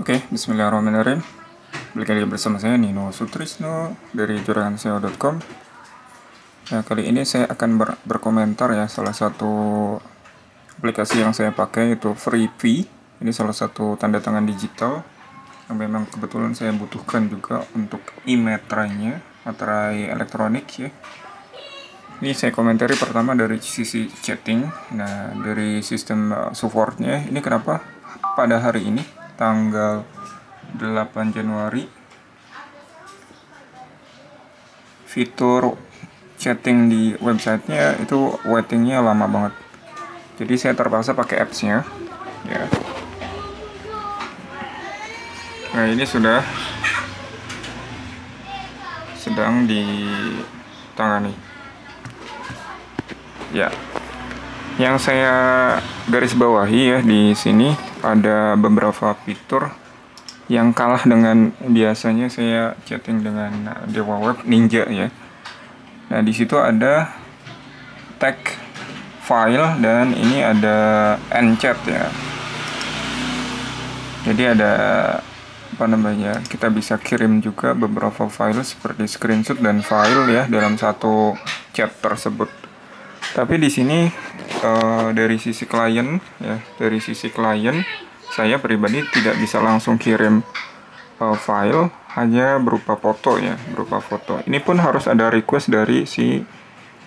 Oke, bismillahirrahmanirrahim. Balik lagi bersama saya Nino Sutrisno dari juragan.seo.com. Nah, kali ini saya akan berkomentar ya salah satu aplikasi yang saya pakai itu Freevee. Ini salah satu tanda tangan digital yang memang kebetulan saya butuhkan juga untuk e-meterainya, materai elektronik ya. Ini saya komentari pertama dari sisi chatting. Nah, dari sistem supportnya, ini kenapa pada hari ini tanggal 8 Januari fitur chatting di websitenya itu waitingnya lama banget, jadi saya terpaksa pakai appsnya ya. Nah, ini sedang ditangani ya. Yang saya garis bawahi ya di sini ada beberapa fitur yang kalah dengan biasanya saya chatting dengan Dewa Web Ninja ya. Nah, di situ ada tag file dan ini ada enchat ya. Jadi ada kita bisa kirim juga beberapa file seperti screenshot dan file ya dalam satu chat tersebut. Tapi di sini dari sisi klien ya, saya pribadi tidak bisa langsung kirim file, hanya berupa foto ya, Ini pun harus ada request dari si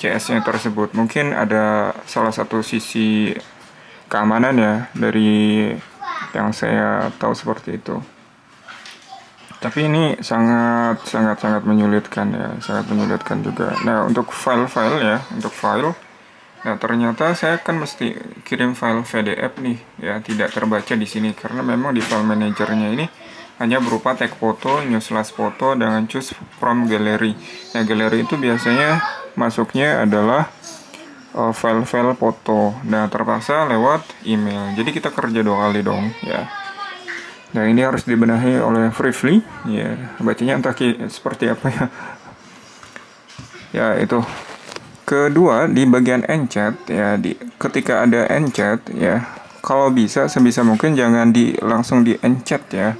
CS-nya tersebut. Mungkin ada salah satu sisi keamanan ya dari yang saya tahu seperti itu. Tapi ini sangat menyulitkan ya, juga. Nah, untuk file, nah ternyata saya kan mesti kirim file PDF nih ya, tidak terbaca di sini karena memang di file manajernya ini hanya berupa tag foto, new slash foto dengan choose from gallery. Nah, gallery itu biasanya masuknya adalah file-file foto. Nah, terpaksa lewat email. Jadi kita kerja 2 kali dong ya. Nah, ini harus dibenahi oleh Freevee ya. Bacanya entah seperti apa ya. Ya, itu. Kedua, di bagian enchat ya, ketika ada enchat ya, kalau bisa sebisa mungkin jangan langsung di enchat ya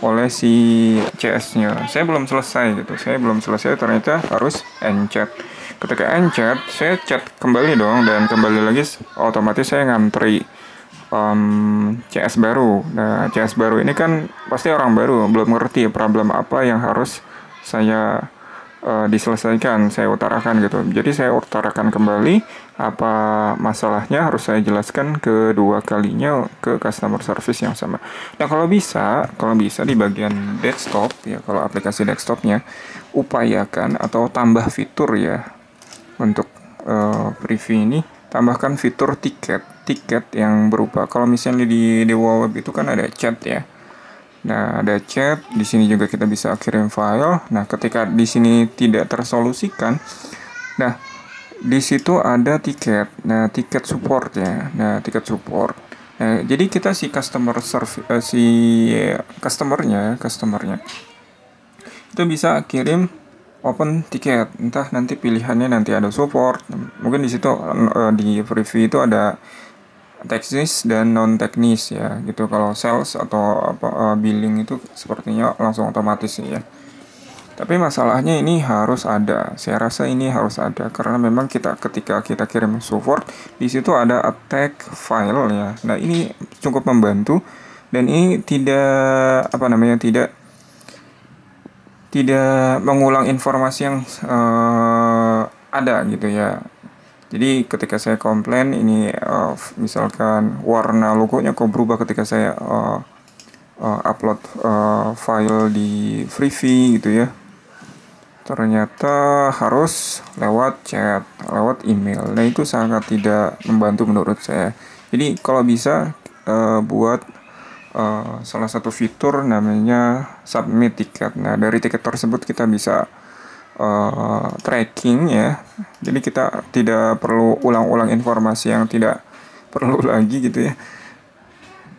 oleh si CS-nya. Saya belum selesai ternyata harus enchat. Ketika enchat, saya chat kembali dong, dan kembali lagi otomatis saya ngantri CS baru. Nah, CS baru ini kan pasti orang baru, belum ngerti problem apa yang harus saya diselesaikan, saya utarakan gitu. Jadi saya utarakan kembali apa masalahnya, harus saya jelaskan kedua kalinya ke customer service yang sama. Nah, kalau bisa di bagian desktop ya, kalau aplikasi desktopnya upayakan atau tambah fitur ya untuk Freevee ini, tambahkan fitur tiket yang berupa, kalau misalnya di Dewa Web itu kan ada chat ya. Nah, ada chat, di sini juga kita bisa kirim file. Nah, ketika di sini tidak tersolusikan, nah di situ ada tiket. Nah, tiket support ya. Nah, tiket support. Nah, jadi kita si customer service customernya itu bisa kirim open tiket. Entah nanti pilihannya nanti ada support. Mungkin di situ di Freevee itu ada teknis dan non teknis ya gitu. Kalau sales atau billing itu sepertinya langsung otomatis ya. Tapi masalahnya ini harus ada. Saya rasa ini harus ada karena memang ketika kita kirim support di situ ada tag file ya. Nah, ini cukup membantu dan ini tidak mengulang informasi yang ada gitu ya. Jadi ketika saya komplain ini misalkan warna logonya kok berubah ketika saya upload file di Freevee gitu ya, ternyata harus lewat chat, lewat email. Nah, itu sangat tidak membantu menurut saya. Jadi kalau bisa buat salah satu fitur namanya submit tiket. Nah, dari tiket tersebut kita bisa tracking ya. Jadi kita tidak perlu ulang-ulang informasi yang tidak perlu lagi gitu ya.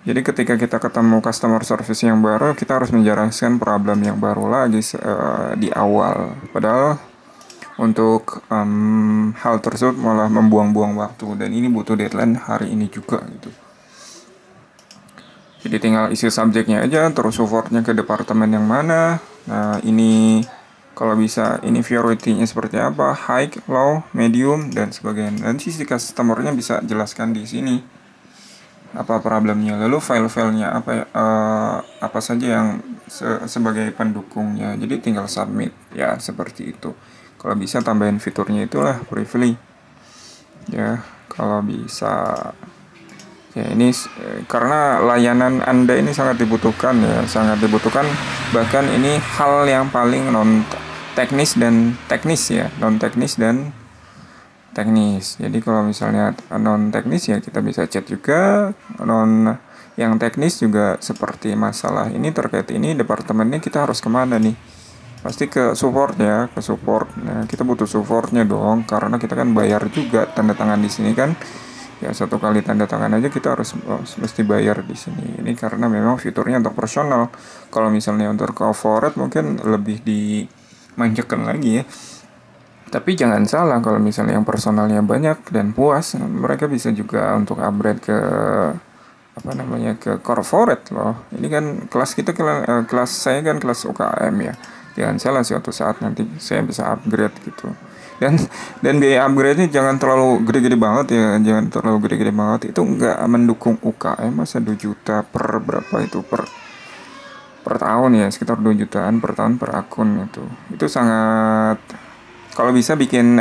Jadi ketika kita ketemu customer service yang baru, kita harus menjelaskan problem yang baru lagi di awal. Padahal untuk hal tersebut malah membuang-buang waktu, dan ini butuh deadline hari ini juga gitu. Jadi tinggal isi subjeknya aja, terus supportnya ke departemen yang mana. Nah ini kalau bisa ini priority-nya seperti apa, high, low, medium, dan sebagainya. Dan sisi customer-nya bisa jelaskan di sini apa problemnya, lalu file-filenya apa saja yang sebagai pendukungnya. Jadi tinggal submit ya, seperti itu. Kalau bisa tambahin fiturnya itulah Privly ya, kalau bisa ya. Ini karena layanan Anda ini sangat dibutuhkan ya, sangat dibutuhkan. Bahkan ini hal yang paling non teknis dan teknis ya, non teknis dan teknis. Jadi kalau misalnya non teknis ya kita bisa chat juga, non yang teknis juga seperti masalah ini terkait ini departemennya kita harus kemana nih, pasti ke support ya, ke support. Nah kita butuh supportnya dong, karena kita kan bayar juga tanda tangan di sini kan ya, 1 kali tanda tangan aja kita harus mesti bayar di sini. Ini karena memang fiturnya untuk personal. Kalau misalnya untuk corporate mungkin lebih dimanjakan lagi ya. Tapi jangan salah, kalau misalnya yang personalnya banyak dan puas, mereka bisa juga untuk upgrade ke ke corporate loh. Ini kan kelas kita kelas saya kan kelas UKM ya. Jangan salah, suatu saat nanti saya bisa upgrade gitu. Dan biaya upgrade-nya jangan terlalu gede-gede banget ya, jangan terlalu gede-gede banget. Itu nggak mendukung UKM, masa 2 juta per berapa itu per tahun ya, sekitar 2 jutaan per tahun per akun itu. Itu sangat, kalau bisa bikin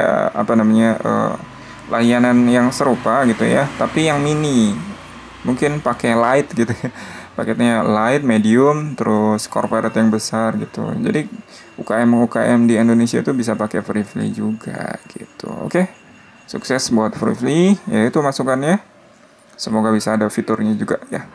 layanan yang serupa gitu ya, tapi yang mini, mungkin pakai light gitu ya. Paketnya light, medium, terus corporate yang besar gitu. Jadi UKM di Indonesia itu bisa pakai Privly juga gitu. Oke. Sukses buat Privly, ya itu masukannya. Semoga bisa ada fiturnya juga ya.